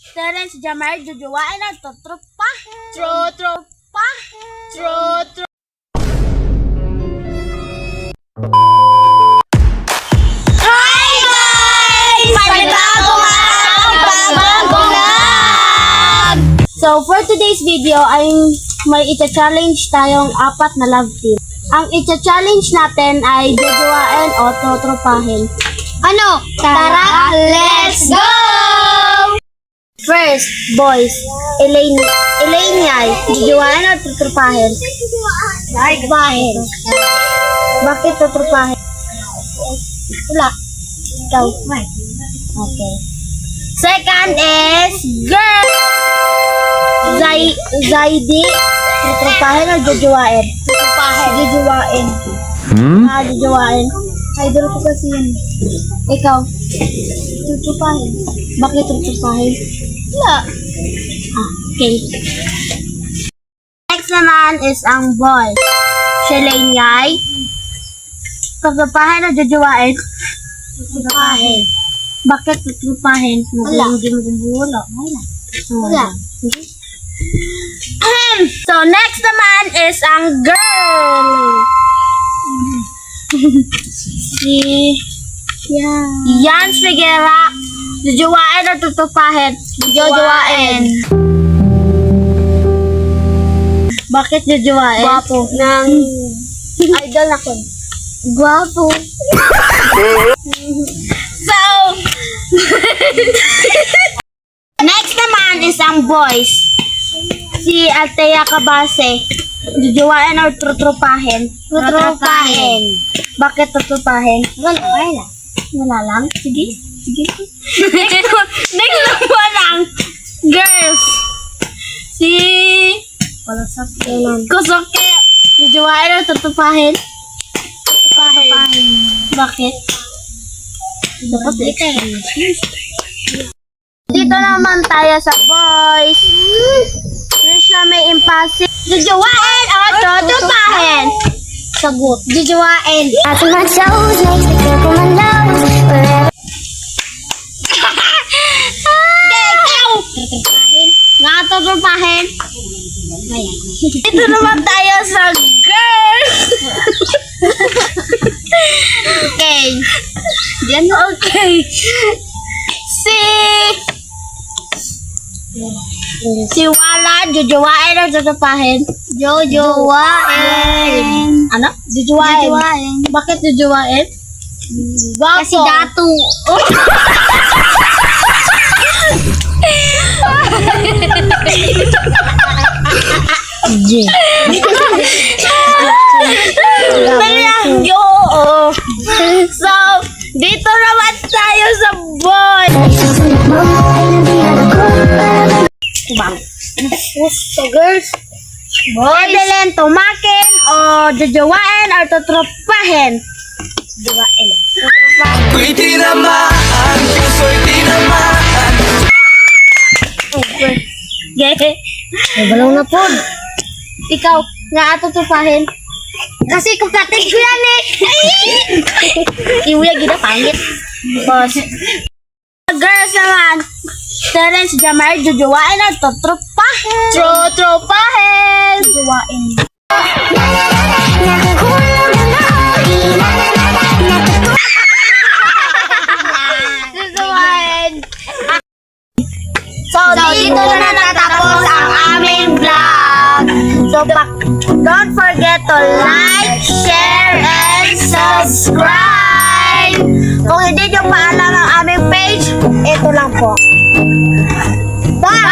Terence Jamar jujuwain at tropa. Tropa. Hi guys! Panibagong vlog! So for today's video ay may ita-challenge tayong 4 na love team. Ang ita-challenge natin ay jujuwain o trotropahin. Ano? Tara, let's go! First, boys, Elaine jujuwain o trotropahin? Trotropahin. Bakit trotropahin? Wala. Ikaw. Okay. Second is girl. Zaidi. Trotropahin o jujuwain? Jujuwain. Jujuwain. Idol ko kasi yun. Ikaw. Trotropahin. Bakit trotropahin? Wala. Okay. Next naman is ang boy. Shalanyay. Trotropahin o jujuwain? Trotropahin. Bakit trotropahin? Wala. Hindi mo kumbulo. Wala. So, next naman is ang girl. Si Yan Figuera. Jujuwain o trotropahin? Jujuwain. Bakit jujuwain? Gwapo. Nang idol ako. Gwapo. So, next naman is ang boys. Si Althea Cabase. Jujuwain o trotropahin? Trotropahin. Bakit trotropahin? Wala lang. Sige. Next naman ang girls. Si Kosoke. Jujuwain o trotropahin? Trotropahin. Bakit? Dapat dito naman tayo sa boys. Krishna may impasi. Jujuwain o trotropahin? Sagot. Jujuwain. I feel my toes makes me feel for my nose wherever. Nga trotropahin? Dito naman tayo sa girls. Okay. Okay. Si Wala, jujuwain o trotropahin? Jujuwain. Ano? Jujuwain. Bakit jujuwain? Kasi dato. So, dito naman tayo sa boy. So, girls, Evelyn, tumakin o jujuwain o trotropahin? Jujuwain. Ako'y tinamaan, puso'y tinamaan. Okay. Balaw na po. Ikaw, nga trotropahin? Kasi kapatid ko yan eh. Iuya gina pangit. Boss. Girls naman. Terence Jamar, jujuwain o trotropahin? Tropahin. Jujuwain. Jujuwain. So, dito na natapos ang aming vlog. So, don't forget to like, share, and subscribe. Kung hindi nyo paalam ang aming page, ito lang po. Bye!